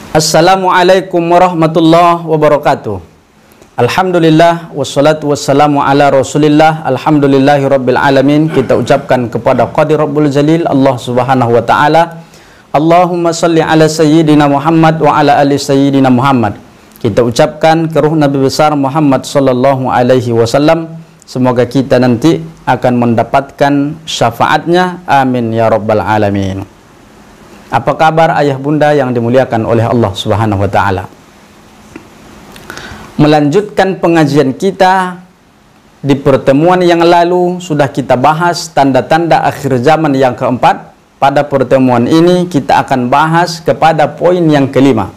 Assalamualaikum warahmatullahi wabarakatuh. Alhamdulillah wassalatu wassalamu ala Rasulillah. Alhamdulillahi rabbil alamin. Kita ucapkan kepada Qadir Rabbul Jalil Allah Subhanahu wa taala. Allahumma salli ala sayyidina Muhammad wa ala ali sayyidina Muhammad. Kita ucapkan ke ruh Nabi besar Muhammad sallallahu alaihi wasallam. Semoga kita nanti akan mendapatkan syafaatnya. Amin ya rabbal alamin. Apa kabar ayah bunda yang dimuliakan oleh Allah Subhanahu wa taala? Melanjutkan pengajian kita di pertemuan yang lalu sudah kita bahas tanda-tanda akhir zaman yang keempat. Pada pertemuan ini kita akan bahas kepada poin yang kelima.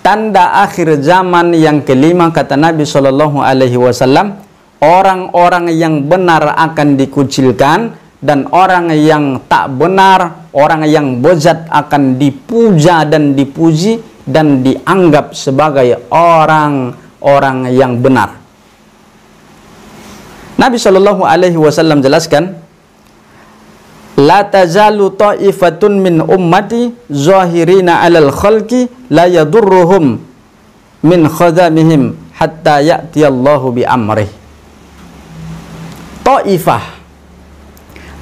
Tanda akhir zaman yang kelima kata Nabi sallallahu alaihi wasallam, orang-orang yang benar akan dikucilkan dan orang yang tak benar, orang yang bejat akan dipuja dan dipuji dan dianggap sebagai orang-orang yang benar. Nabi sallallahu alaihi wasallam jelaskan, la tazalu ta'ifatun min ummati zahirina 'alal khalqi la yadurruhum min khadamihim hatta ya'tiyallahu bi amrih. Ta'ifah,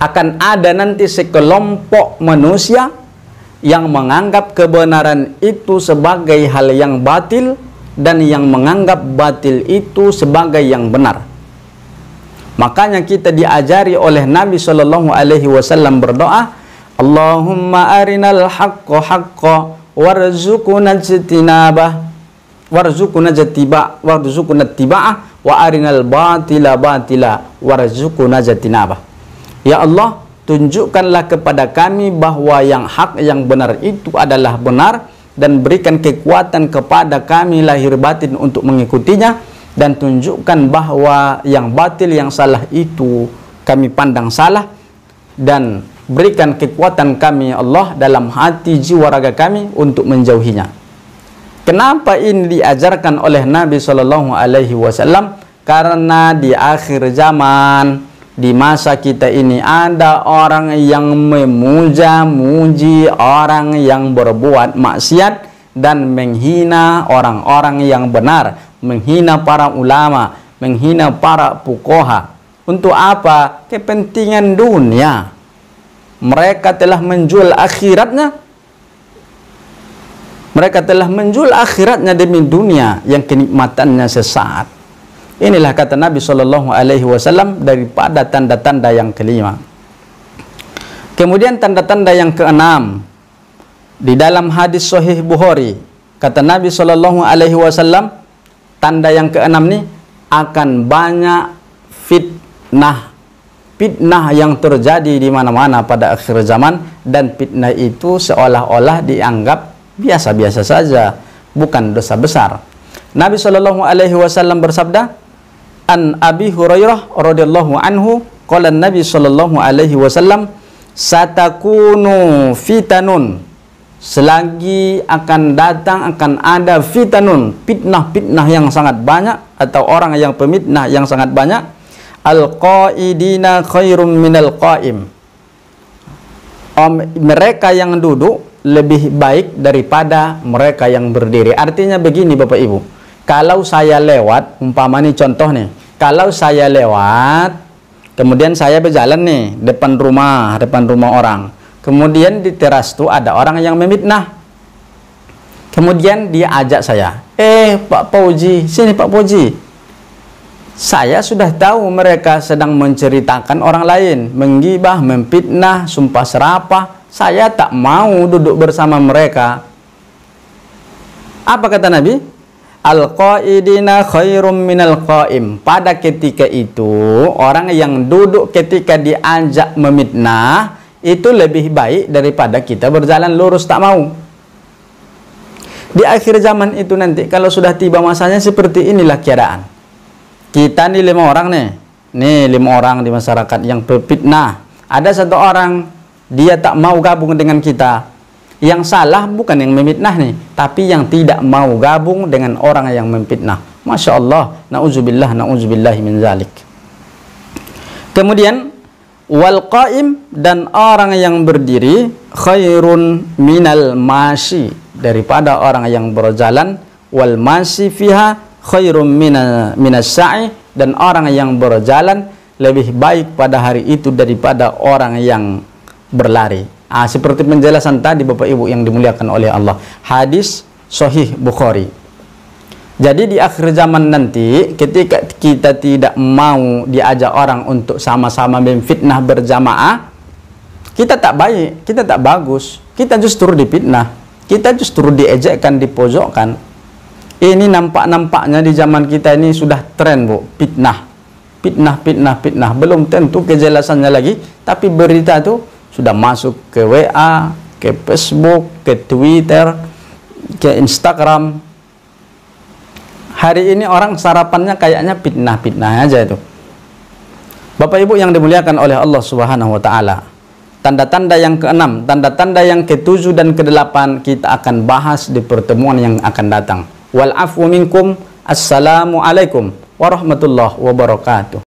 akan ada nanti sekelompok manusia yang menganggap kebenaran itu sebagai hal yang batil dan yang menganggap batil itu sebagai yang benar. Makanya kita diajari oleh Nabi sallallahu alaihi wasallam berdoa, Allahumma arinal haqqa haqqa warzuqna ijtinabah warzuqna ittiba'ah wa arinal batila batila warzuqna ijtinabah. Ya Allah, tunjukkanlah kepada kami bahwa yang hak, yang benar itu adalah benar, dan berikan kekuatan kepada kami lahir batin untuk mengikutinya, dan tunjukkan bahwa yang batil, yang salah itu kami pandang salah, dan berikan kekuatan kami Allah dalam hati jiwa raga kami untuk menjauhinya. Kenapa ini diajarkan oleh Nabi Shallallahu Alaihi Wasallam? Karena di akhir zaman, di masa kita ini ada orang yang memuja-muji orang yang berbuat maksiat dan menghina orang-orang yang benar, menghina para ulama, menghina para fuqaha. Untuk apa? Kepentingan dunia. Mereka telah menjual akhiratnya. Mereka telah menjual akhiratnya demi dunia yang kenikmatannya sesaat. Inilah kata Nabi sallallahu alaihi wasallam daripada tanda-tanda yang kelima. Kemudian tanda-tanda yang keenam, di dalam hadis sahih Bukhari kata Nabi sallallahu alaihi wasallam, tanda yang keenam nih akan banyak fitnah yang terjadi di mana-mana pada akhir zaman, dan fitnah itu seolah-olah dianggap biasa-biasa saja, bukan dosa besar. Nabi sallallahu alaihi wasallam bersabda, An Abi Hurairah radhiyallahu anhu qala Nabi sallallahu alaihi wasallam, satakunu fitanun, selagi akan datang akan ada fitanun, fitnah yang sangat banyak, atau orang yang pemitnah yang sangat banyak. Al-qaidina khairum minal qaim, mereka yang duduk lebih baik daripada mereka yang berdiri. Artinya begini Bapak Ibu, kalau saya lewat, umpama nih contoh nih, kalau saya lewat, kemudian saya berjalan nih depan rumah orang, kemudian di teras tuh ada orang yang memitnah, kemudian dia ajak saya, Pak Fauzi, sini Pak Fauzi. Saya sudah tahu mereka sedang menceritakan orang lain, menggibah, memfitnah, sumpah serapah. Saya tak mau duduk bersama mereka. Apa kata Nabi? Al-qaidina khairum minal qaim. Pada ketika itu, orang yang duduk ketika diajak memitnah itu lebih baik daripada kita berjalan lurus tak mau. Di akhir zaman itu nanti, kalau sudah tiba masanya, seperti inilah keadaan. Kita nih 5 orang nih 5 orang di masyarakat yang berfitnah. Ada 1 orang, dia tak mau gabung dengan kita. Yang salah bukan yang memfitnah nih, tapi yang tidak mau gabung dengan orang yang memfitnah. Masya Allah, na'udzubillah min zalik. Kemudian wal qaim, dan orang yang berdiri khairun minal mashi, daripada orang yang berjalan, wal masyi fiha khairum minas sa'i, dan orang yang berjalan lebih baik pada hari itu daripada orang yang berlari. Seperti penjelasan tadi Bapak Ibu yang dimuliakan oleh Allah. Hadis Sahih Bukhari. Jadi di akhir zaman nanti, ketika kita tidak mau diajak orang untuk sama-sama memfitnah berjamaah, kita tak baik, kita tak bagus, kita justru difitnah, kita justru diejekkan, dipojokkan. Ini nampak-nampaknya di zaman kita ini sudah tren, Bu, fitnah. Fitnah. Belum tentu kejelasannya lagi, tapi berita itu sudah masuk ke WA, ke Facebook, ke Twitter, ke Instagram. Hari ini orang sarapannya kayaknya fitnah aja itu. Bapak Ibu yang dimuliakan oleh Allah Subhanahu wa taala. Tanda-tanda yang ke-6, tanda-tanda yang ke-7 dan ke-8 kita akan bahas di pertemuan yang akan datang. Wal afwu minkum. Assalamualaikum warahmatullahi wabarakatuh.